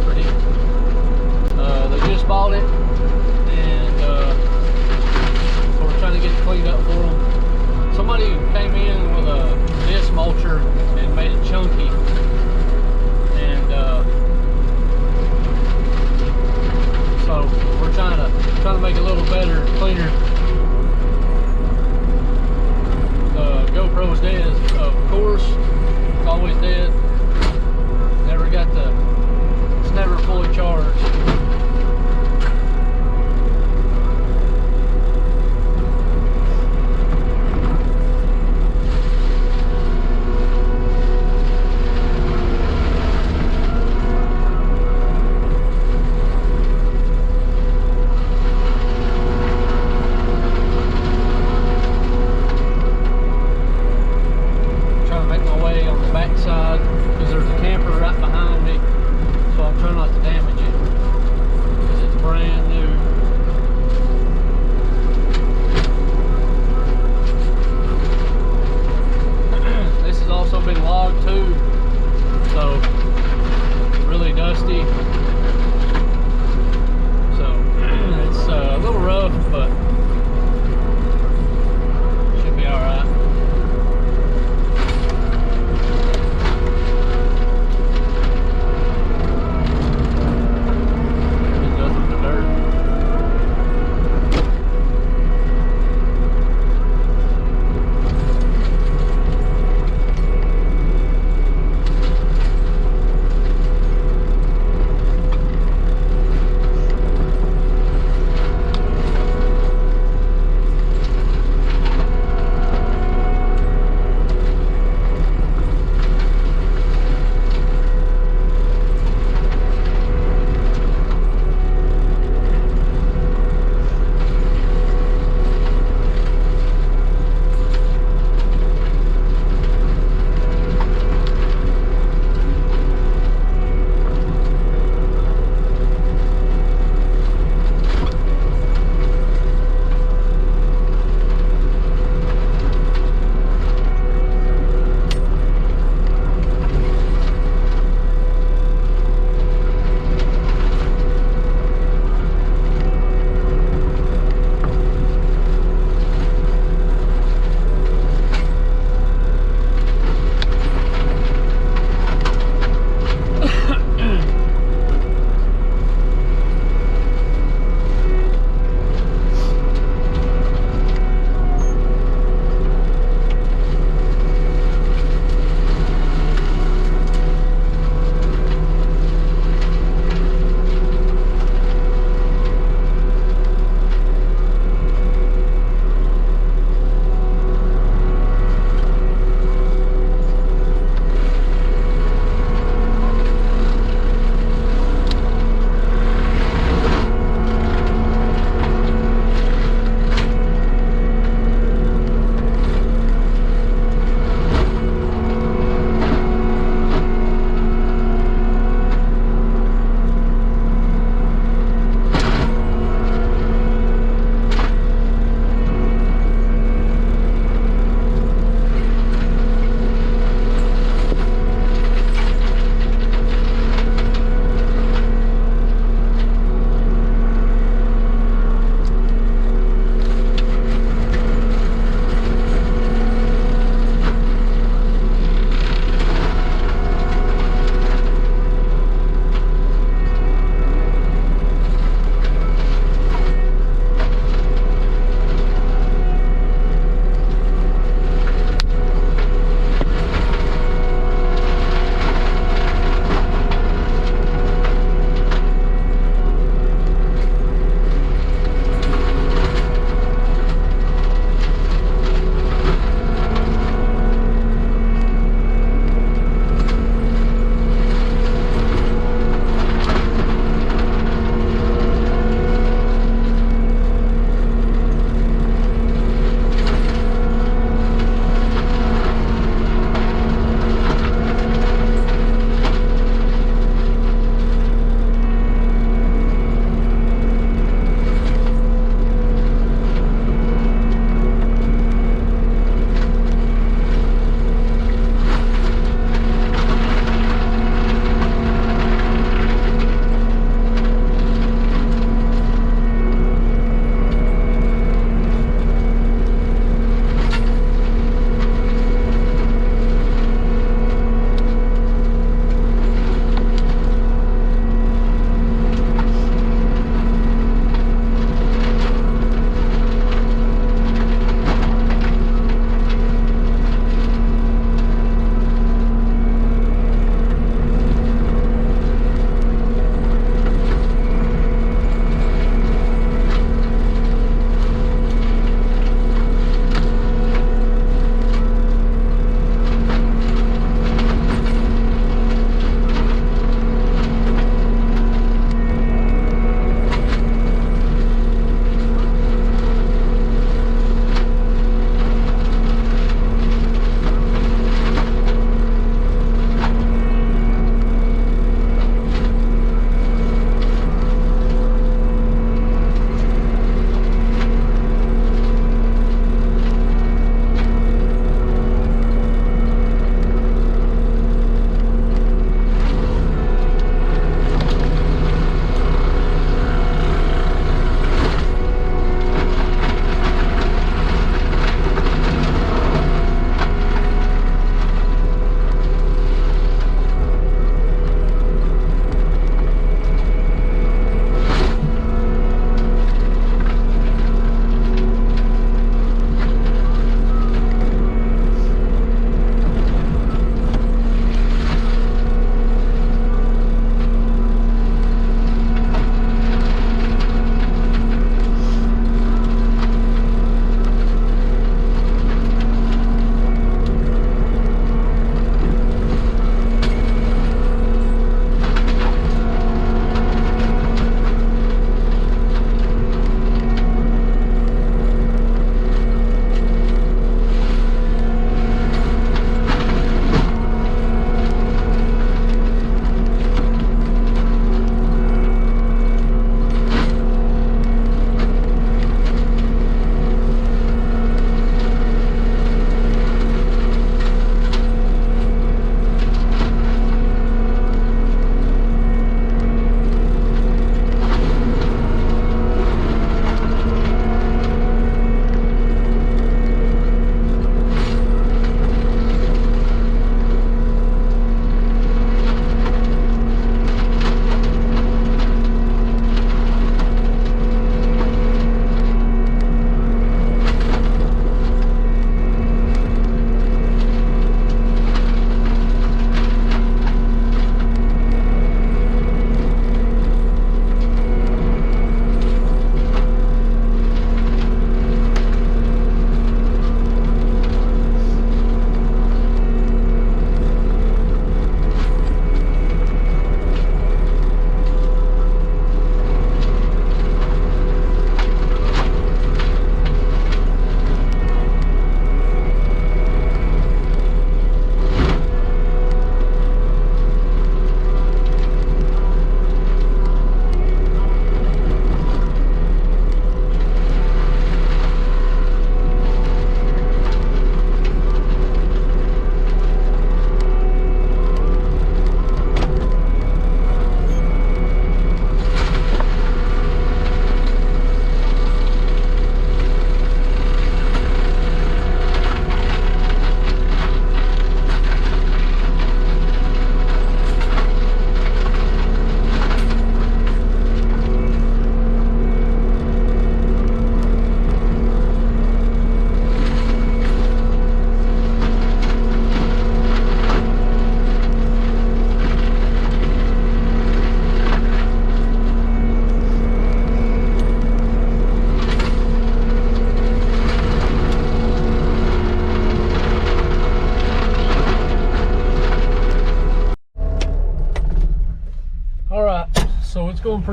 property. They just bought it, and so we're trying to get it cleaned up for them. Somebody came in with a disc mulcher and made it chunky, and so we're trying to make it a little better, cleaner. The GoPro's dead, of course. It's always dead. Never got the. It's never fully charged.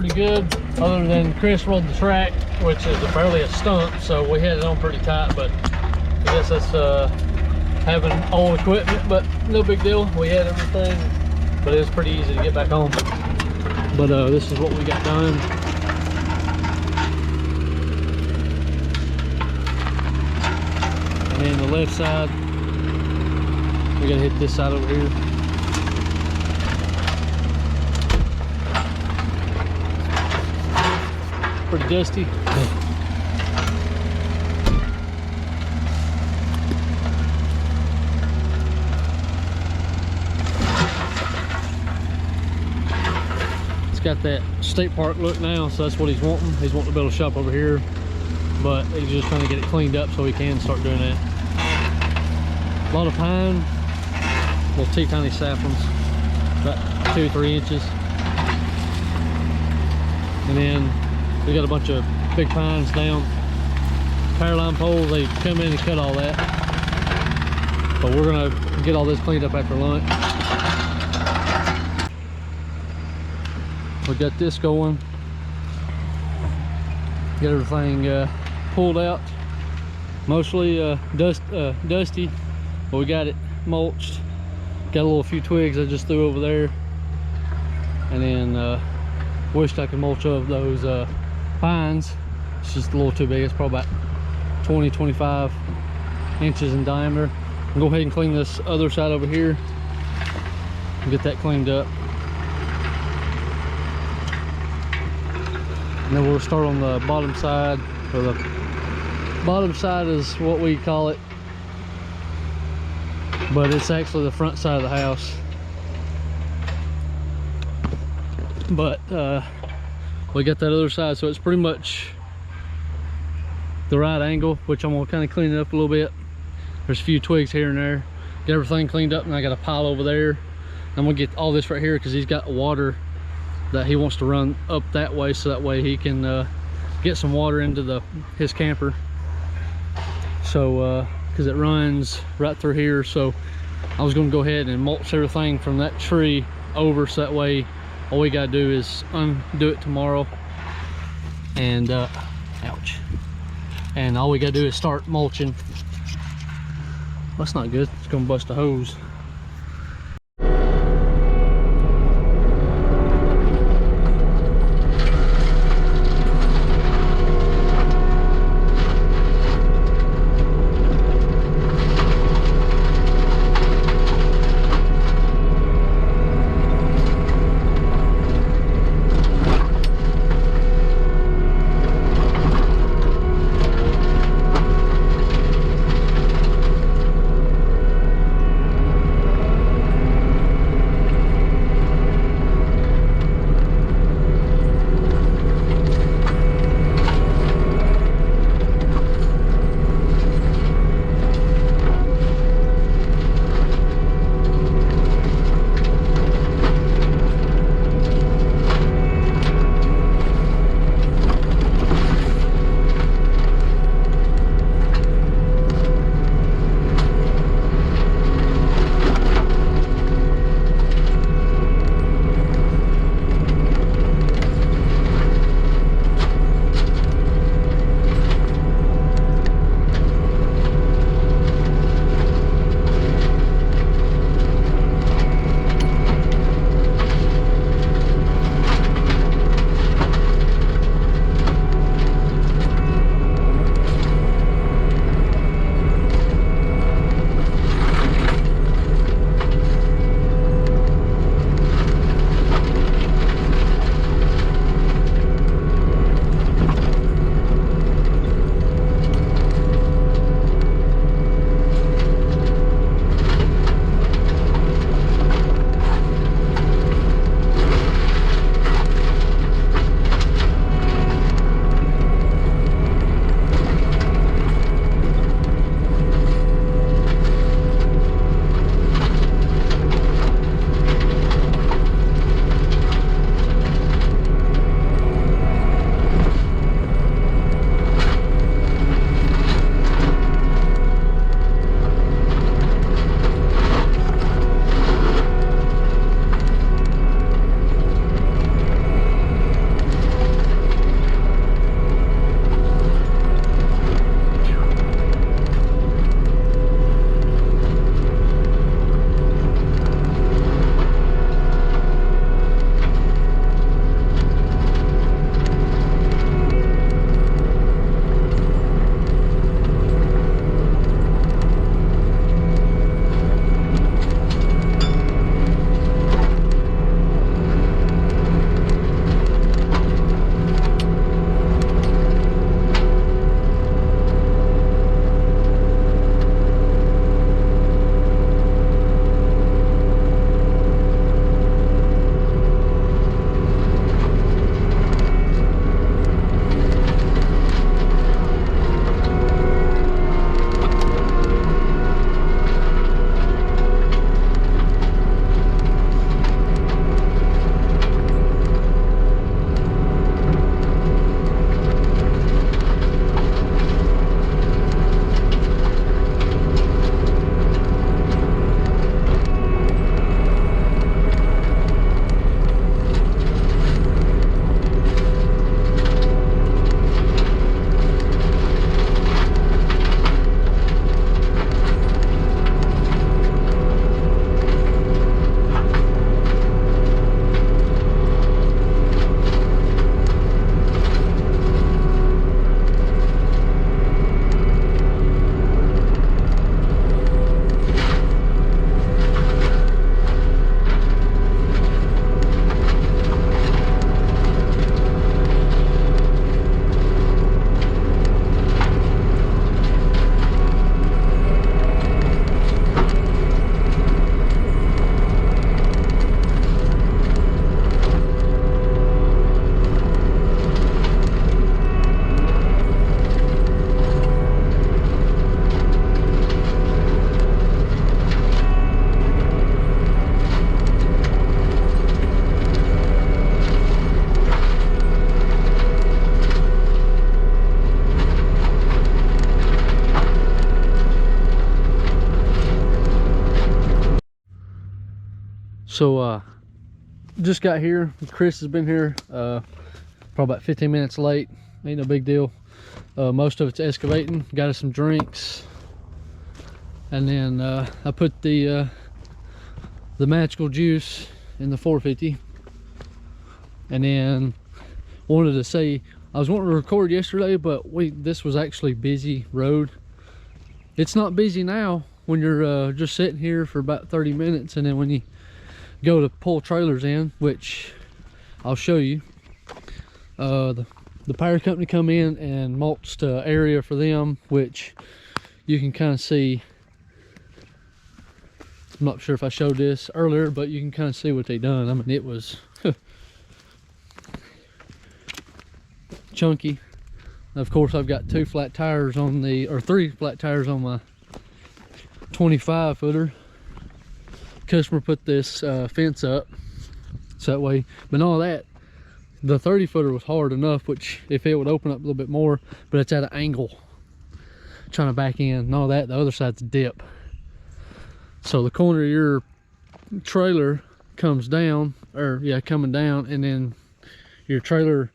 pretty good, other than Chris rode the track, which is barely a stump, so we had it on pretty tight. But I guess that's having old equipment, but no big deal. We had everything, but it was pretty easy to get back on. But this is what we got done. And then the left side, we gotta hit this side over here. Pretty dusty. It's got that state park look now, so that's what he's wanting. He's wanting to build a shop over here, but he's just trying to get it cleaned up so he can start doing that. A lot of pine, little teeny tiny saplings, about 2 or 3 inches. And then we got a bunch of big pines down. Power line poles, they come in and cut all that. But we're gonna get all this cleaned up after lunch. We got this going. Got everything pulled out. Mostly dusty, but we got it mulched. Got a few twigs I just threw over there. And then wished I could mulch of those pines. It's just a little too big. It's probably about 20-25 inches in diameter. I'll go ahead and clean this other side over here and get that cleaned up. And then we'll start on the bottom side, or the bottom side is what we call it, but it's actually the front side of the house. But we got that other side, so it's pretty much the right angle, which I'm gonna kind of clean it up a little bit. There's a few twigs here and there. Get everything cleaned up, and I got a pile over there. I'm gonna get all this right here because he's got water that he wants to run up that way, so that way he can get some water into his camper. So because it runs right through here, so I was gonna go ahead and mulch everything from that tree over, so that way all we gotta do is undo it tomorrow, and ouch, and all we gotta do is start mulching. That's not good, it's gonna bust a hose. So just got here. Chris has been here probably about 15 minutes late. Ain't no big deal. Most of it's excavating. Got us some drinks, and then I put the magical juice in the 450. And then wanted to say, I was wanting to record yesterday, but this was actually busy road. It's not busy now when you're just sitting here for about 30 minutes, and then when you go to pull trailers in, which I'll show you, the power company come in and mulched area for them, which you can kind of see. I'm not sure if I showed this earlier, but you can kind of see what they done. I mean, it was chunky. Of course, I've got 2 flat tires on or 3 flat tires on my 25 footer. Customer put this fence up so that way, but all that, the 30 footer was hard enough, which if it would open up a little bit more, but it's at an angle trying to back in and all that. The other side's dip, so the corner of your trailer comes down, or yeah, coming down, and then your trailer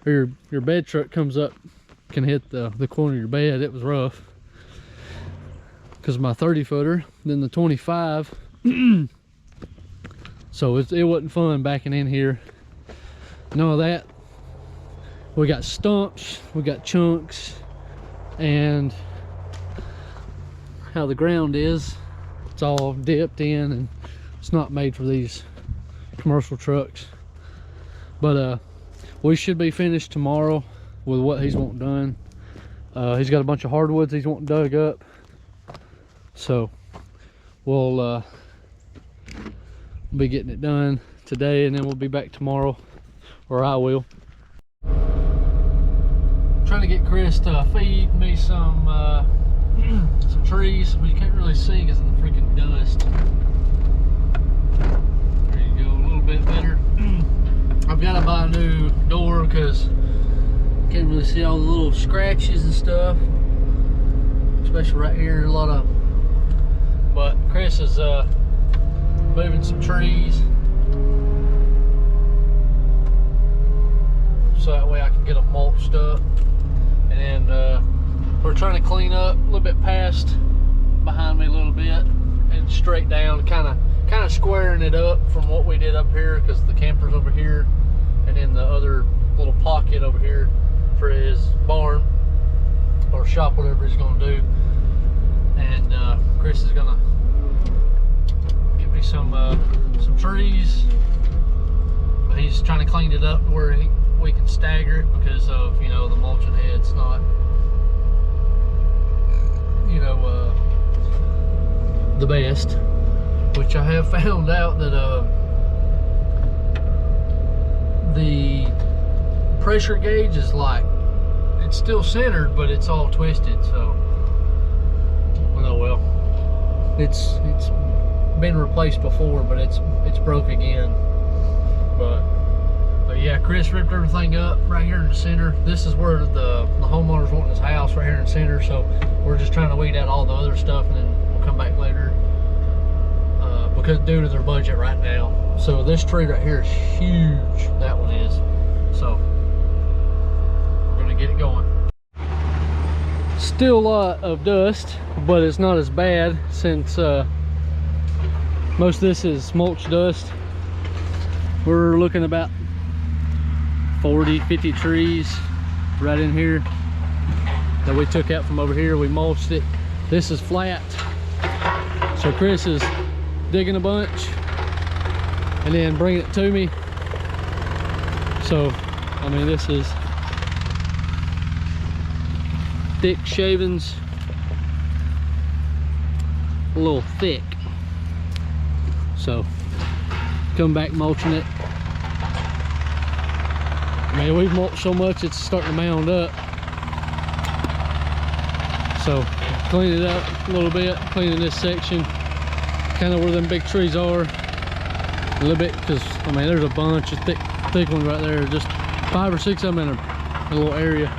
or your bed truck comes up, can hit the corner of your bed. It was rough because my 30 footer, then the 25. So it wasn't fun backing in here. None of that. We got stumps, we got chunks, and how the ground is, it's all dipped in, and it's not made for these commercial trucks. But we should be finished tomorrow with what he's wanting done. He's got a bunch of hardwoods he's wanting dug up, so we'll be getting it done today, and then we'll be back tomorrow, or I will. Trying to get Chris to feed me some trees, but you can't really see because of the freaking dust. There you go, a little bit better. I've got to buy a new door because you can't really see all the little scratches and stuff, especially right here. A lot of, but Chris is moving some trees so that way I can get them mulched up. And then we're trying to clean up a little bit past behind me a little bit and straight down, kind of squaring it up from what we did up here, because the camper's over here, and then the other little pocket over here for his barn or shop, whatever he's going to do. And Chris is going to get me some trees, but he's trying to clean it up where we can stagger it, because of, you know, the mulching head's not, you know, the best, which I have found out that the pressure gauge is like, it's still centered, but it's all twisted. So, oh well, it's been replaced before, but it's broke again. But yeah, Chris ripped everything up right here in the center. This is where the homeowner's wanting his house, right here in the center. So we're just trying to weed out all the other stuff, and then we'll come back later, because due to their budget right now. So this tree right here is huge. That one is. So we're gonna get it going. Still a lot of dust, but it's not as bad since most of this is mulch dust. We're looking about 40-50 trees right in here that we took out from over here. We mulched it. This is flat, so Chris is digging a bunch and then bringing it to me. So I mean, this is thick shavings, a little thick. So come back mulching it. Man, we've mulched so much it's starting to mound up. So clean it up a little bit, cleaning this section, kind of where them big trees are a little bit, because I mean there's a bunch of thick ones right there, just 5 or 6 of them in a little area,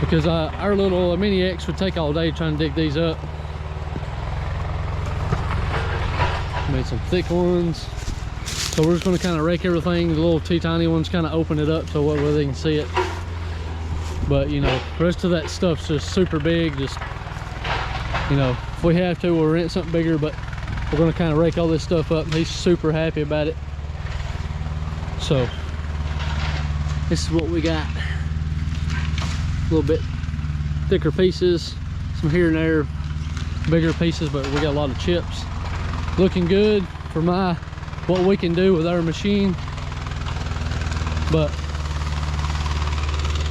because our little mini X would take all day trying to dig these up. made some thick ones. So we're just going to kind of rake everything. The little tiny ones kind of open it up so where they can see it. But you know, the rest of that stuff's just super big. Just, you know, if we have to, we'll rent something bigger, but we're going to kind of rake all this stuff up. He's super happy about it. So this is what we got. A little bit thicker pieces, some here and there, bigger pieces, but we got a lot of chips. Looking good for what we can do with our machine. But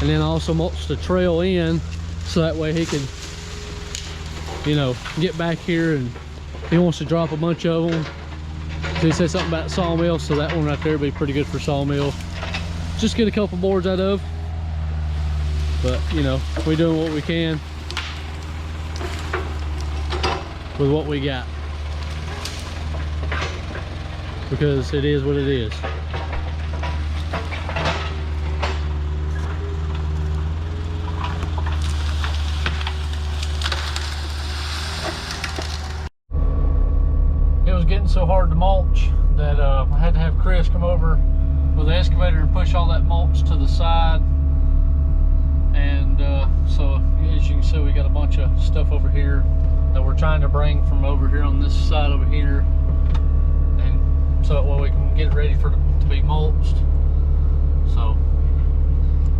and then I also mulched the trail in so that way he can, you know, get back here, and he wants to drop a bunch of them. So he said something about sawmill, so that one right there would be pretty good for sawmill. Just get a couple boards out of. But you know, we're doing what we can with what we got, because it is what it is. It was getting so hard to mulch that I had to have Chris come over with the excavator and push all that mulch to the side. And so as you can see, we got a bunch of stuff over here that we're trying to bring from over here on this side over here, and so that way we can get it ready to be mulched. So,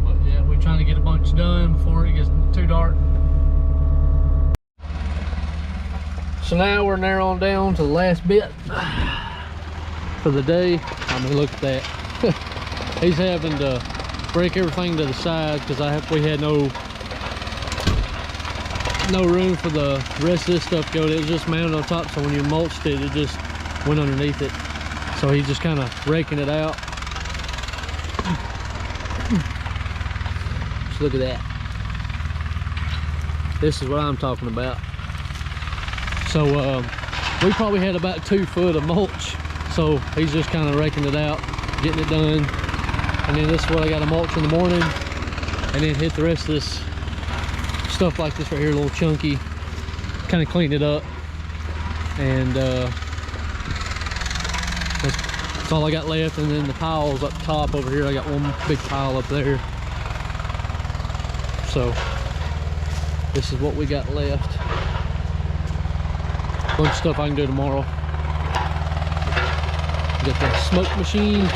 but yeah, we're trying to get a bunch done before it gets too dark. So now we're narrowing down to the last bit for the day. I mean, look at that. He's having to break everything to the side because we had no room for the rest of this stuff to go. It was just mounted on top, so when you mulched it, it just went underneath it. So he's just kind of raking it out. Just look at that. This is what I'm talking about. So we probably had about 2 foot of mulch, so he's just kind of raking it out, getting it done. And then this is what I got to mulch in the morning, and then hit the rest of this stuff like this right here, a little chunky, kind of clean it up. And that's all I got left. And then the piles up top over here, I got one big pile up there. So this is what we got left. Bunch of stuff I can do tomorrow. Got the smoke machine.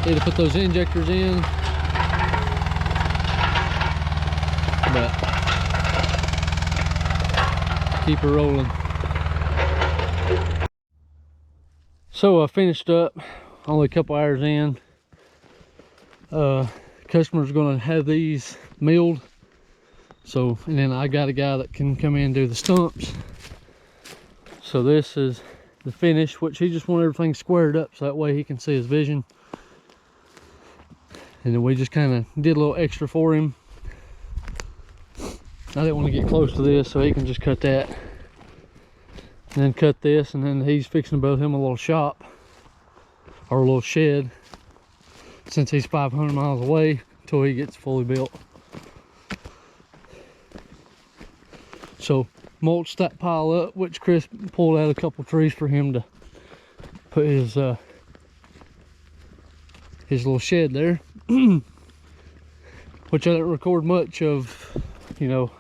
Need to put those injectors in. But keep it rolling. So I finished up, only a couple hours in. Customer's gonna have these milled. So, and then I got a guy that can come in and do the stumps. So this is the finish, which he just wanted everything squared up so that way he can see his vision. And then we just kind of did a little extra for him. I didn't want to get close to this, so he can just cut that. And then cut this, and then he's fixing to build him a little shop. Or a little shed. Since he's 500 miles away until he gets fully built. So, mulched that pile up, which Chris pulled out a couple trees for him to put his little shed there. Which I didn't record much of, you know,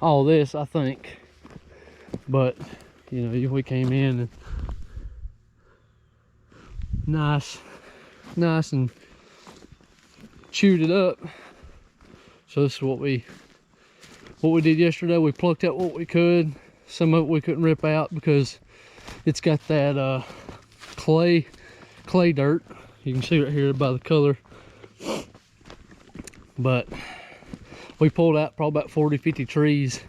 all this, I think. But, you know, we came in and nice and chewed it up. So this is what we did yesterday. We plucked out what we could. Some of it we couldn't rip out because it's got that clay dirt. You can see right here by the color. But we pulled out probably about 40-50 trees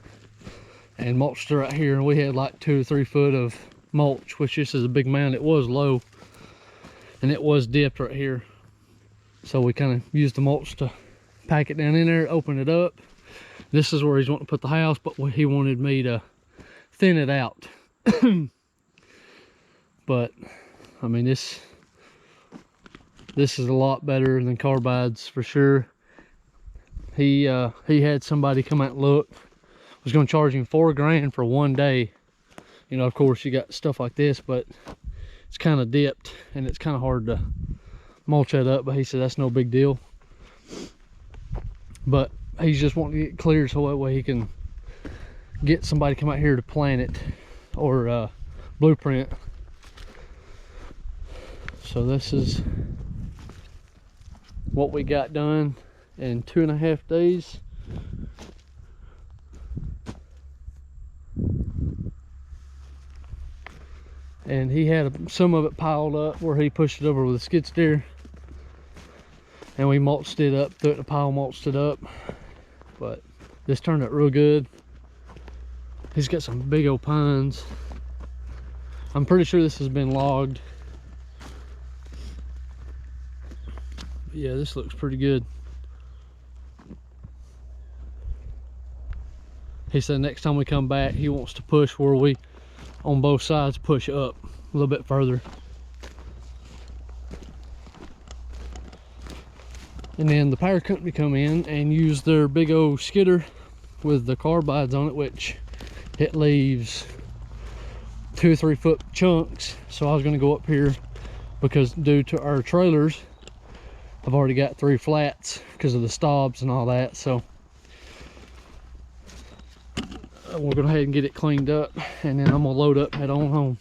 and mulched right here, and we had like 2 or 3 foot of mulch, which this is a big mound. It was low and it was dipped right here, so we kind of used the mulch to pack it down in there, open it up. This is where he's wanting to put the house, but he wanted me to thin it out. But I mean, this is a lot better than carbides for sure. He had somebody come out and look. Was going to charge him $4 grand for 1 day You know, of course you got stuff like this, but it's kind of dipped and it's kind of hard to mulch that up. But he said that's no big deal. But he's just wanting to get cleared so that way he can get somebody to come out here to plant it or blueprint. So this is what we got done in 2.5 days. And he had some of it piled up where he pushed it over with a skid steer, and we mulched it up, threw it in a pile, mulched it up. But this turned out real good. He's got some big old pines. I'm pretty sure this has been logged. But yeah, this looks pretty good. He said next time we come back, he wants to push where we, on both sides, push up a little bit further. And then the power company come in and use their big old skidder with the carbides on it, which it leaves 2 or 3 foot chunks. So I was going to go up here because due to our trailers, I've already got 3 flats because of the stobs and all that. So we're going to go ahead and get it cleaned up, and then I'm going to load up and head on home.